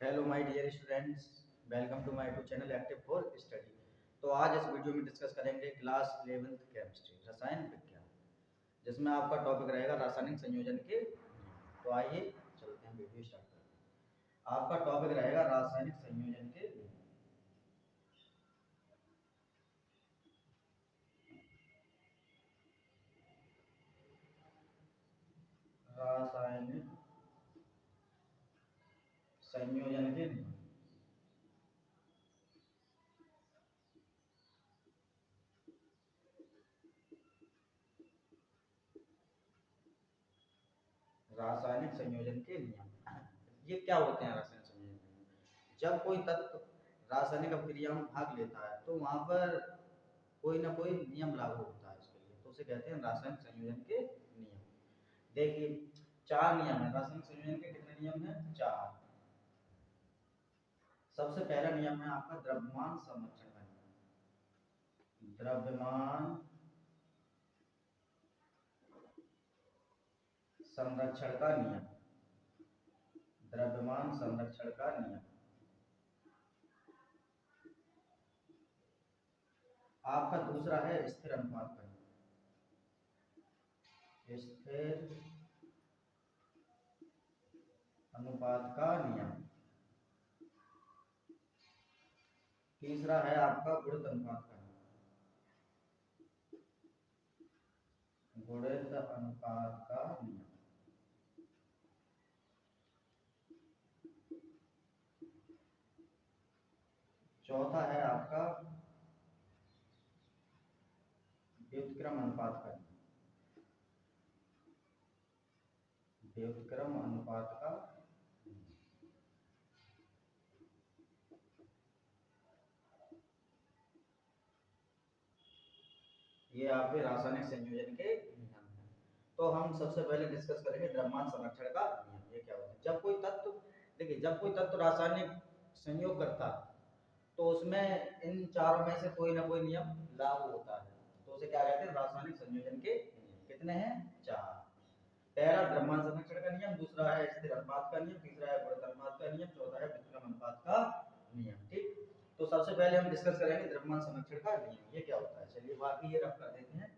Hello my dear students, welcome to my YouTube channel active for study. तो आज इस video में discuss करेंगे क्लास 11th केमिस्ट्री रसायन विज्ञान, जिसमें आपका टॉपिक रहेगा रासायनिक संयोजन के नियम। तो आइए चलते हैं, वीडियो स्टार्ट करते हैं। आपका टॉपिक रहेगा रासायनिक संयोजन के नियम। रासायनिक संयोजन के नियम। रासायनिक संयोजन के नियम ये क्या होते हैं? रासायनिक संयोजन के नियम, जब कोई तत्व रासायनिक अभिक्रिया में भाग लेता है तो वहां पर कोई ना कोई नियम लागू होता है इसके लिए, तो उसे कहते हैं रासायनिक संयोजन के नियम। देखिए, चार नियम है रासायनिक संयोजन के। कितने नियम हैं? चार। सबसे पहला नियम है आपका द्रव्यमान संरक्षण का नियम। द्रव्यमान संरक्षण का नियम। द्रव्यमान संरक्षण का नियम। आपका दूसरा है स्थिर अनुपात का नियम। स्थिर अनुपात का नियम। तीसरा है आपका गुणित अनुपात का नियम। गुणित अनुपात का नियम। चौथा है आपका व्युत्क्रम अनुपात का नियम। व्युत्क्रम अनुपात का नियम। ये आपके रासायनिक संयोजन के नियम हैं। तो हम सबसे पहले डिस्कस करेंगे द्रव्यमान संरक्षण का नियम। ये क्या होता है? जब कोई तत्व, देखिए, जब कोई तत्व रासायनिक संयोग करता है तो उसमें इन चारों में से कोई ना कोई नियम लागू होता है, तो उसे क्या कहते हैं? रासायनिक संयोजन के नियम। कितने हैं? चार। पहला द्रव्यमान संरक्षण का नियम, दूसरा है स्थिर अनुपात का नियम, तीसरा है गुणित अनुपात का नियम, चौथा है व्युत्क्रम अनुपात का नियम। ठीक, तो सबसे पहले हम डिस्कस करेंगे द्रव्यमान संरक्षण का नियम। ये क्या होता है? चलिए बाकी ये रफ कर देते हैं।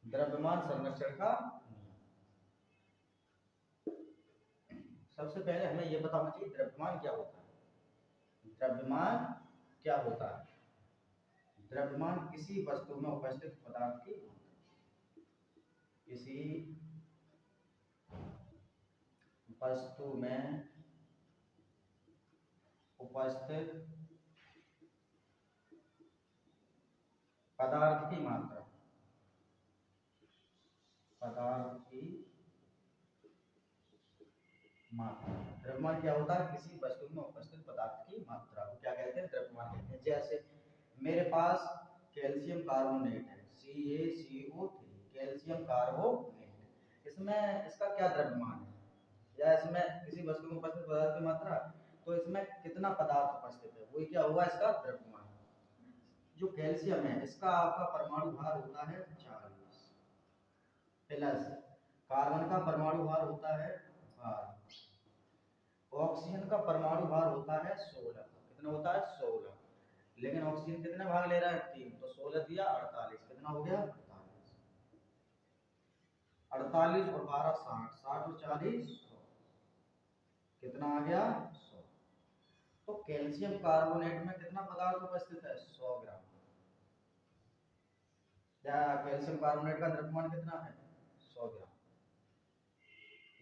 द्रव्यमान संरक्षण का नियम। सबसे पहले हमें यह पता होना चाहिए द्रव्यमान क्या होता है। द्रव्यमान क्या होता है? द्रव्यमान किसी वस्तु में उपस्थित पदार्थ की मात्रा। किसी वस्तु में उपस्थित पदार्थ की मात्रा। पदार्थ की मात्रा। द्रव्यमान क्या होता है? किसी वस्तु में उपस्थित पदार्थ की मात्रा को क्या कहते हैं? द्रव्यमान कहते हैं। जैसे मेरे पास कैल्शियम कार्बोनेट है, CaCO3, कैल्शियम कार्बोनेट। इसमें इसका क्या द्रव्यमान है? या इसमें किसी वस्तु में उपस्थित पदार्थ की मात्रा, तो इसमें कितना पदार्थ उपस्थित है वही क्या हुआ? इसका द्रव्यमान। जो कैल्शियम है इसका आपका परमाणु भार होता है 40, प्लस कार्बन का परमाणु भार होता है 12, ऑक्सीजन का परमाणु भार होता है 16। कितना होता है? 16। लेकिन ऑक्सीजन कितने भाग ले रहा है? 3, तो 16 दिया 48। कितना हो गया? 48। 48 और 12 60, 60 और 40 100। कितना आ गया? 100। तो कैल्शियम कार्बोनेट में कितना पदार्थ उपस्थित है? 100 ग्राम। क्या कैल्शियम कार्बोनेट का द्रव्यमान कितना है? 100 ग्राम।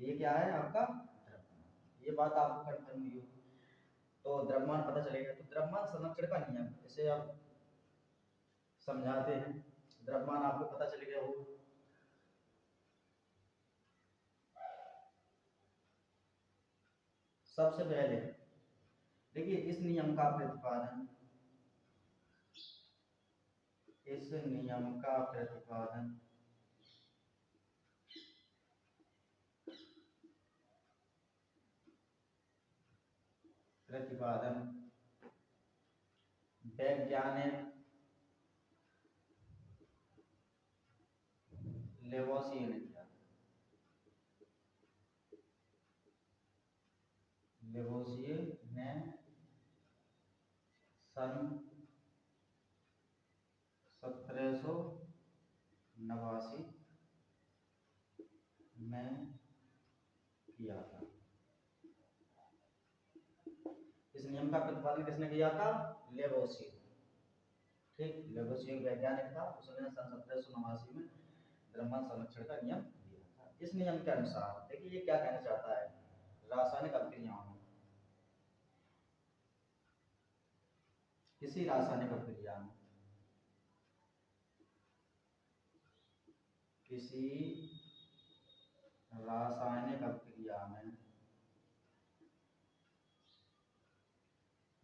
ये क्या है आपका? द्रव्यमान। ये बात आपको कंफर्म नहीं होगी तो द्रव्यमान पता चलेगा। तो द्रव्यमान संरक्षण का नियम, इसे अब समझाते हैं। द्रव्यमान आपको पता चल गया होगा। सबसे पहले देखिए, इस नियम का प्रतिपादन, इस नियम का प्रतिपादन प्रतिपादन वैज्ञानिक लेवोसिए ने किया। लेवोसिए ने सन 1789 में किया था। इस नियम का प्रतिपादन किसने किया था? लेवोसिए। ठीक, लेवोसिए वैज्ञानिक था, उसने सन 1789 में द्रव्यमान संरक्षण का नियम दिया था। इस नियम के अनुसार देखिए ये क्या कहना चाहता है, रासायनिक अभिक्रियाओं में, किसी रासायनिक अभिक्रिया में, किसी रासायनिक अभिक्रिया में,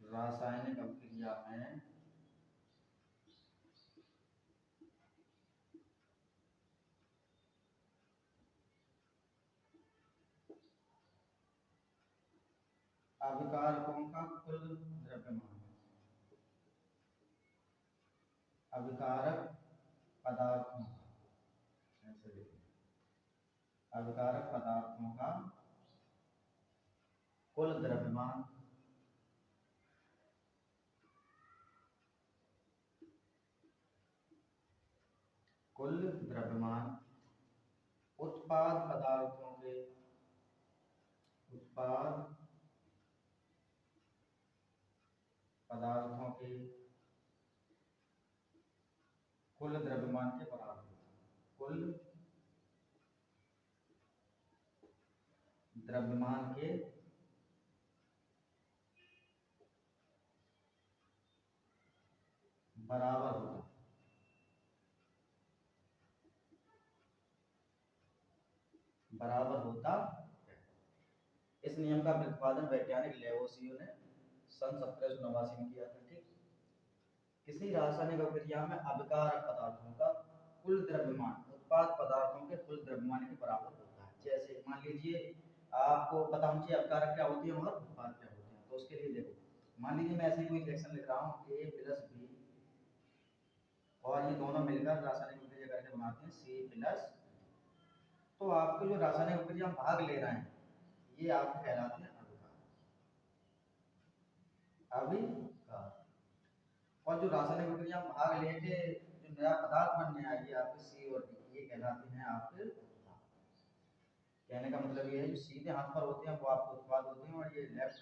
रासायनिक अभिक्रिया में अभिकारकों का कुल द्रव्यमान, अभिकारक पदार्थों का, ऐसे लिखिए, अभिकारक पदार्थों का कुल द्रव्यमान, कुल द्रव्यमान उत्पाद पदार्थों के, उत्पाद पदार्थों के कुल द्रव्यमान के बराबर, कुल द्रव्यमान के बराबर होता, बराबर होता है। इस नियम का प्रतिपादन वैज्ञानिक लेवोसिए ने सन 1789 में किया था। ठीक, किसी रासायनिक अभिक्रिया में अभिकारक पदार्थों का कुल द्रव्यमान उत्पाद पदार्थों के कुल द्रव्यमान के बराबर होता है। जैसे मान लीजिए आपको पता होना चाहिए अभिकारक क्या होती है और उत्पाद क्या होते हैं, तो उसके लिए देखो, मान लीजिए मैं ऐसे कोई रिएक्शन लिख रहा हूँ A प्लस B, और ये दोनों मिलकर रासायनिक अभिक्रिया करके बनाते हैं C प्लस, तो आपको जो रासायनिक अभिक्रिया में भाग ले रहे हैं ये आपको कहलाते हैं अभिकारक, अभिकारक। और जो रासायनिक अभिक्रिया में भाग लेके जो नया पदार्थ बनने आएगी आपके C और D, ये कहलाते हैं आपके उत्पाद। कहने का मतलब ये है जो सीधे हाथ पर होते हैं वो आपके उत्पाद होते हैं, और ये लेफ्ट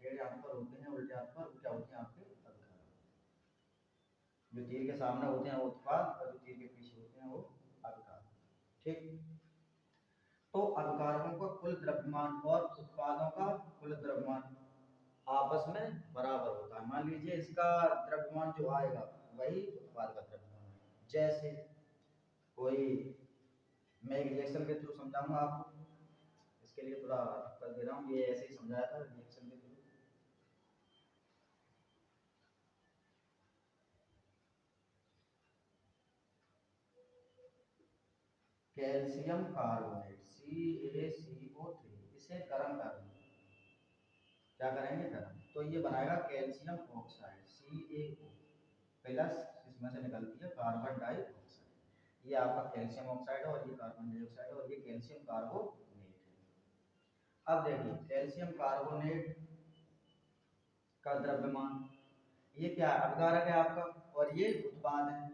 डेढ़ हाथ पर होते हैं, उल्टे हाथ पर, वो क्या होते हैं आपके अभिकारक। जो तीर के सामने होते हैं वो उत्पाद, और जो तीर के पीछे होते हैं वो अभिकारक। ठीक, तो अभिकारकों का कुल द्रव्यमान और उत्पादों का कुल द्रव्यमान आपस में बराबर होता है। मान लीजिए इसका द्रव्यमान जो आएगा वही उत्पाद का द्रव्यमान है। जैसे कोई, मैं एक रिएक्शन के थ्रू समझाऊंगा आपको, इसके लिए थोड़ा कर दे रहा हूँ, ये ऐसे ही समझाया था रिएक्शन के थ्रू। कैल्शियम कार्बोनेट CaCO3, इसे गर्म करना, क्या करेंगे गर्म, तो ये बनाएगा कैल्शियम ऑक्साइड CaO प्लस, इसमें से निकलती है कार्बन डाइऑक्साइड, ये आपका कैल्शियम ऑक्साइड है, और ये कार्बन डाइऑक्साइड है, और ये कैल्शियम कार्बोनेट है। अब देखिए कैल्शियम कार्बोनेट का द्रव्यमान, ये क्या है, अभिकारक है आपका, और ये उत्पाद है,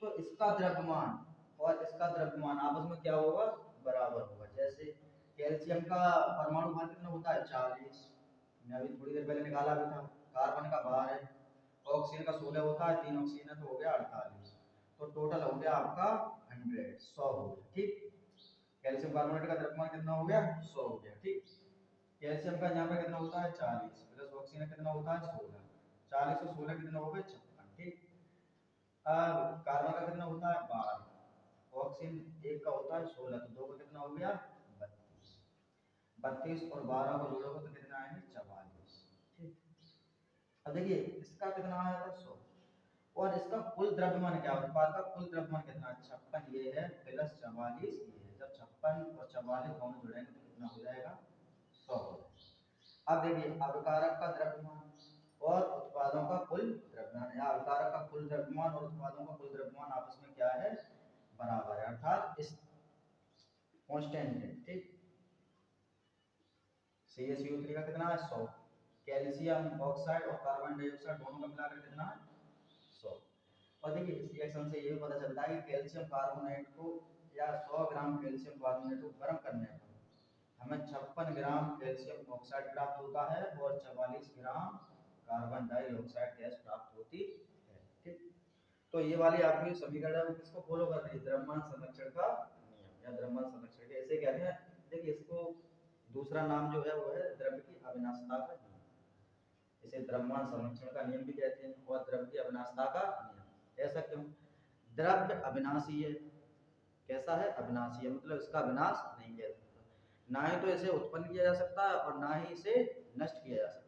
तो इसका द्रव्यमान और इसका द्रव्यमान आपस में क्या होगा, बराबर होगा। जैसे कैल्शियम का परमाणु भार कितना होता है, 40, मैं अभी थोड़ी देर पहले निकाला भी था। कार्बन का भार है, ऑक्सीजन का 16 होता है, 3 ऑक्सीजन है तो हो गया 48, तो टोटल हो गया आपका 100 हो गया। ठीक, कैल्शियम कार्बोनेट का द्रव्यमान कितना हो गया, 100 हो गया। ठीक, कैल्शियम का यहाँ पे कितना होता है 40, प्लस ऑक्सीजन कितना होता है 16, 40 और 16 कितना हो गए 56। ठीक, अब कार्बन का कितना होता है 12, ऑक्सीजन एक का होता है 16, तो दो का कितना हो गया 32, 32 और 12 को जोड़ोगे तो कितना आएंगे 44। ठीक, अब देखिए इसका कितना आया था 100, और इसका कुल द्रव्यमान क्या है, उत्पाद का कुल द्रव्यमान कितना, 56 ये है प्लस 44 ये है, जब 56 और 44 दोनों जुड़ेंगे तो कितना हो जाएगा 100 हो जाएगा। अब देखिए अभिकारक का द्रव्यमान और उत्पादों का कुल द्रव्यमान, या अभिकारक का कुल द्रव्यमान और उत्पादों का कुल द्रव्यमान आपस में क्या है, बराबर है, अर्थात इस कांस्टेंट है, ठीक। CaCO3 का कितना है 100, कैल्शियम ऑक्साइड और कार्बन डाइऑक्साइड दोनों का मिलाकर कितना है 100। और देखिए इस रिएक्शन से ये भी पता चलता है कि कैल्शियम कार्बोनेट को या 100 ग्राम कैल्शियम कार्बोनेट को गर्म करने पर हमें 56 ग्राम कैल्शियम ऑक्साइड प्राप्त होता है और 44 ग्राम कार्बन डाइऑक्साइड गैस प्राप्त होती है, ठीक। तो ये वाली आपकी समीकरण है वो किसको फॉलो कर रही है, द्रव्यमान संरक्षण का नियम या द्रव्यमान संरक्षण के, ऐसे कहते हैं। देखिए इसको दूसरा नाम जो है वो है द्रव्य की अविनाशता का नियम, इसे द्रव्यमान संरक्षण का नियम भी कहते हैं और द्रव्य की अविनाशता का नियम। ऐसा क्यों, द्रव्य अविनाशी है, कैसा है, अविनाशी है, मतलब इसका विनाश नहीं किया जा सकता, ना ही तो इसे उत्पन्न किया जा सकता है और ना ही इसे नष्ट किया जा सकता,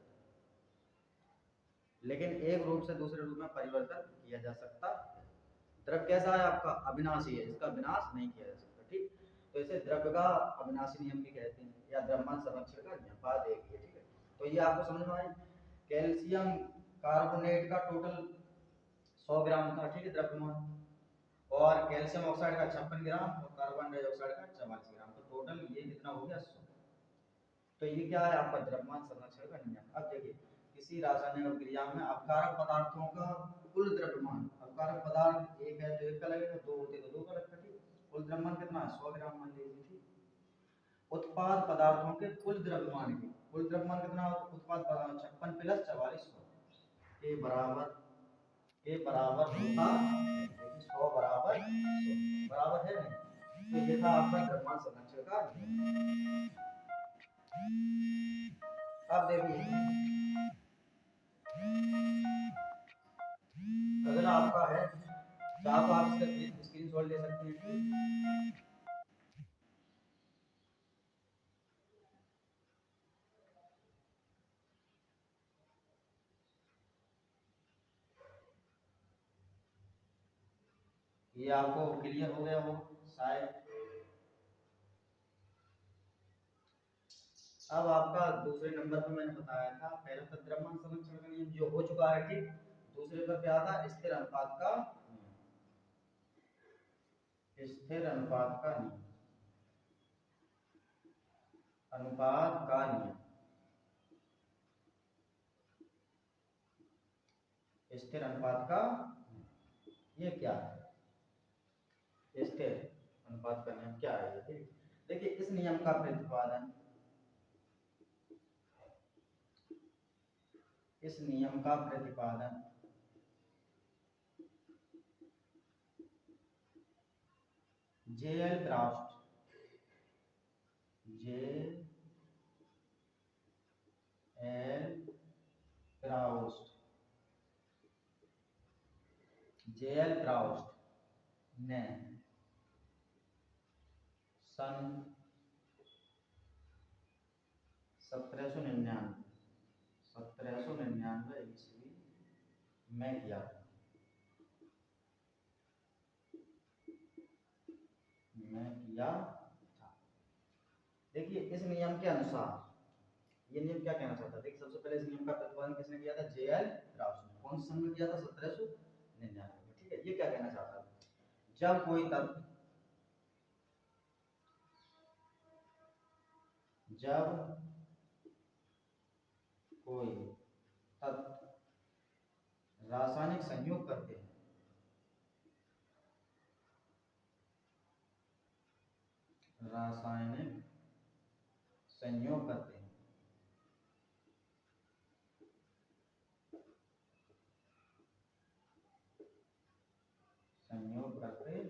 लेकिन एक रूप से दूसरे रूप में परिवर्तन किया जा सकता है। द्रव्य कैसा है आपका, अविनाशी है, इसका विनाश नहीं किया जा सकता, ठीक। तो इसे द्रव्य का अविनाशी नियम भी कहते हैं या द्रव्यमान संरक्षण का नियम, बात एक ही है, ठीक है। तो ये आपको समझ में आई, कैल्शियम कार्बोनेट का टोटल 100 ग्राम था, ठीक है, द्रव्यमान, और कैल्शियम ऑक्साइड का 56 ग्राम और कार्बन डाइऑक्साइड का 44 ग्राम, तो टोटल ये कितना हो गया 100। तो ये क्या है आपका द्रव्यमान संरक्षण का नियम। अब देखिए किसी रासायनिक अभिक्रिया में अपकारक पदार्थों का कुल द्रव्यमान, अपकारक पदार्थ एक है तो एक का लगेगा, दो होते तो दो का लगता, ठीक। कुल द्रव्यमान कितना है 100 ग्राम मान लीजिए, ठीक। उत्पाद पदार्थों के कुल द्रव्यमान की, कुल द्रव्यमान कितना होता, उत्पाद पदार्थ 56 प्लस 44 के बराबर, के बराबर होता है, 100 बराबर 100 बराबर है नहीं, तो ये था आपका द्रव्यमान संरक्षण का नियम। अब देखिए अगला आपका है, चाहे तो आप इसका स्क्रीनशॉट ले सकते हैं, ये आपको क्लियर हो गया हो शायद। अब आपका दूसरे नंबर पर मैंने बताया था, पहले तो द्रव्यमान संरक्षण का नियम जो हो चुका है, ठीक। दूसरे पर क्या था, स्थिर अनुपात का नियम, स्थिर अनुपात का नियम, अनुपात का नियम, स्थिर अनुपात का, ये क्या है स्थिर अनुपात का नियम क्या है, ठीक। देखिए इस नियम का प्रतिपादन, इस नियम का प्रतिपादन J.L. Craft, J.L. क्राउस्ट, J.L. क्राउस्ट ने सन 1799 ईस्वी में किया था, देखिए इस नियम के अनुसार, ये नियम क्या कहना चाहता है, देखिए सबसे पहले इस नियम का प्रतिपादन किसने किया था, J.L. क्राउस्ट ने, कौन से सन में किया था, 1799 में, ठीक है। ये क्या कहना चाहता है, जब कोई तत्व, जब कोई तत्व रासायनिक संयोग करते हैं, रासायनिक संयोग करते हैं, संयोग करते हैं,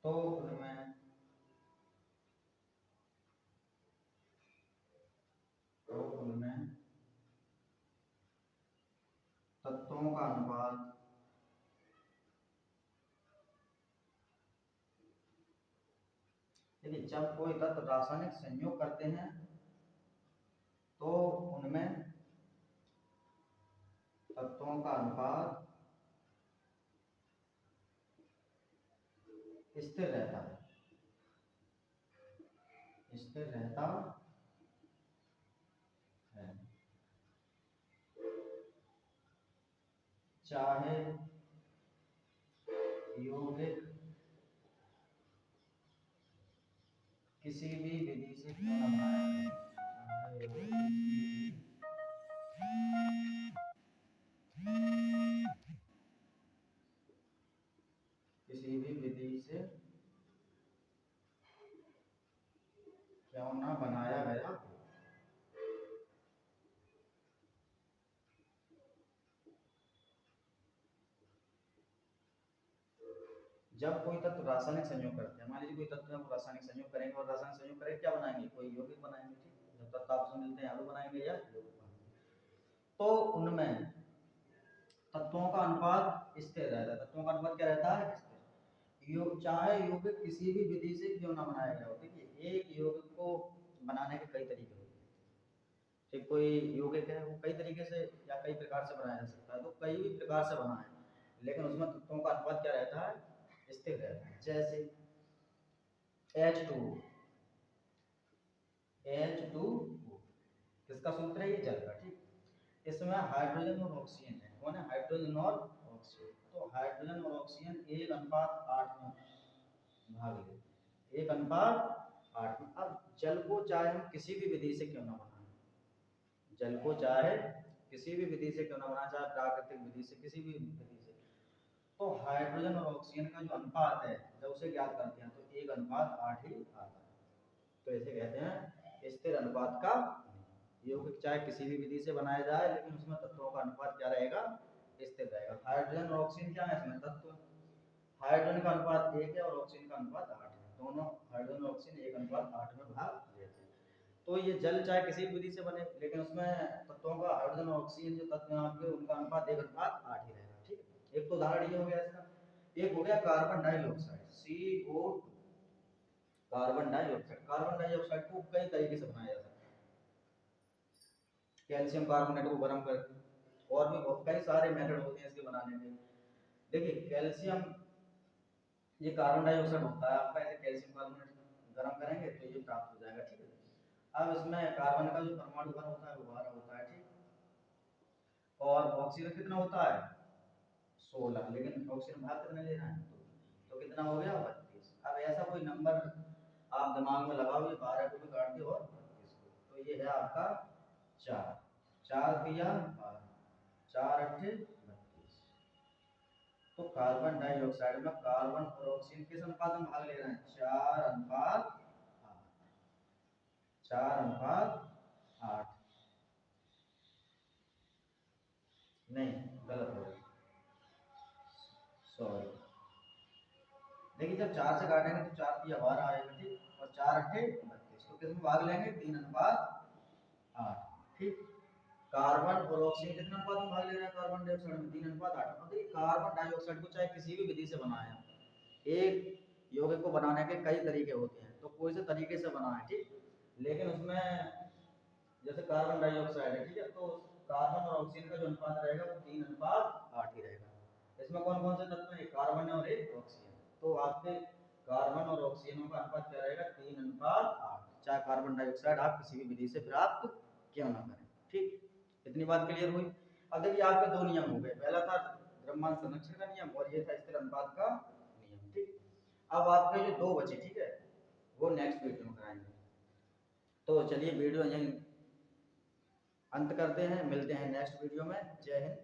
तो उनमें, तो उनमें तत्वों का अनुपात, देखिए जब कोई तत्व रासायनिक संयोग करते हैं तो उनमें तत्वों का अनुपात स्थिर रहता है, स्थिर रहता है, चाहे यौगिक किसी भी विधि से क्यों न बनाया किसी भी विधि से क्यों न बनाया गया जब कोई तत्व रासायनिक संयोग करते हैं, मान लीजिए कोई तत्व है वो रासायनिक संयोग करेंगे और रासायनिक संयोग करेंगे क्या बनाएंगे, कोई यौगिक बनाएंगे, ठीक। जब तत्व आपस में मिलते हैं अणु बनाएंगे या यौगिक बनाएंगे, तो उनमें तत्वों का अनुपात स्थिर रहता है। तत्वों का अनुपात क्या रहता है, स्थिर। चाहे यौगिक किसी भी विधि से क्यों ना बनाया गया हो, देखिए एक यौगिक को बनाने के कई तरीके होते हैं, ठीक। कोई यौगिक है वो कई तरीके से या कई प्रकार से बनाया जा सकता है, तो कई भी प्रकार से बना है, लेकिन उसमें तत्वों का अनुपात क्या रहता है, स्थिर रहता है। जैसे H2 किसका सूत्र है, ये जल का, ठीक। इसमें हाइड्रोजन और ऑक्सीजन है, कौन है, हाइड्रोजन और ऑक्सीजन। तो हाइड्रोजन और ऑक्सीजन 1:8 में भाग ले, 1:8 में। अब जल को चाहे हम किसी भी विधि से क्यों ना बनाएं, जल को चाहे किसी भी विधि से क्यों ना बनाएं, चाहे प्राकृतिक विधि से, किसी भी विधि से, तो हाइड्रोजन और ऑक्सीजन का जो अनुपात है जब उसे ज्ञात करते हैं तो 1:8 ही आता है। तो इसे कहते हैं स्थिर अनुपात का यौगिक। चाहे किसी भी विधि से बनाया जाए लेकिन उसमें तत्वों का अनुपात क्या रहेगा, स्थिर रहेगा। हाइड्रोजन और ऑक्सीजन क्या है, इसमें तत्व। हाइड्रोजन का अनुपात 1 है और ऑक्सीजन का अनुपात 8 है, दोनों हाइड्रोजन और ऑक्सीजन 1:8 में भाग लेते हैं। तो ये जल चाहे किसी भी विधि से बने लेकिन उसमें तत्वों का हाइड्रोजन और ऑक्सीजन जो तत्व हैं आपके, उनका अनुपात 1:8 ही रहेगा, ठीक है। एक तो उदाहरण ये हो गया इसका। एक हो गया carbon dioxide, CO2, carbon dioxide. Carbon dioxide को कई तरीके से बनाया जा सकता है, कैल्शियम कार्बोनेट को गर्म करके, और भी बहुत कई सारे मेथड होते हैं इसके बनाने के। देखिए कैल्शियम, ये कार्बन डाइऑक्साइड होता है आपका, ऐसे कैल्शियम कार्बोनेट गर्म करेंगे तो ये प्राप्त हो जाएगा, ठीक है। अब इसमें कार्बन का जो परमाणु भर होता है वो 12 होता है, ठीक। और ऑक्सीजन कितना होता है, 16, लेकिन ऑक्सीजन भाग कितना ले रहा है, तो कितना हो गया, 32। अब ऐसा कोई नंबर आप दिमाग में लगाओ, ये 12 को भी काट दो और 32 को, तो ये है आपका 4, 4 दिया 12, 4 अट्ठे 32। तो कार्बन डाइऑक्साइड में कार्बन और ऑक्सीजन किस अनुपात में भाग ले रहे हैं, 4:8, 4:8। नहीं, गलत हो गया, सॉरी। देखिए जब 4 से काटेंगे तो 4 की 12 आएगा, ठीक। और 4 अट्ठे 32, तो किस में भाग लेंगे, 3:8, ठीक। कार्बन और ऑक्सीजन कितना अनुपात में भाग ले रहा है, कार्बन डाइऑक्साइड में 3:8। अब देखिए कार्बन डाइऑक्साइड को चाहे किसी भी विधि से बनाया, एक यौगिक को बनाने के कई तरीके होते हैं, तो कोई से तरीके से बनाए, ठीक। लेकिन उसमें जैसे कार्बन डाइऑक्साइड है, ठीक है, तो कार्बन और ऑक्सीजन का जो अनुपात रहेगा वो 3:8 ही रहेगा। इसमें कौन कौन से तत्व हैं, कार्बन और एक ऑक्सीजन। तो आपके कार्बन और ऑक्सीजन का अनुपात क्या रहेगा, 3:8, चाहे कार्बन डाइऑक्साइड आप किसी भी विधि से प्राप्त क्यों ना करें, ठीक। इतनी बात क्लियर हुई। अब देखिए आपके दो नियम हो गए, पहला था द्रव्यमान संरक्षण का नियम और ये था स्थिर अनुपात का नियम, ठीक। अब आपके जो दो बचे, ठीक है, वो नेक्स्ट वीडियो में कराएंगे। तो चलिए वीडियो यहीं अंत करते हैं, मिलते हैं नेक्स्ट वीडियो में। जय हिंद।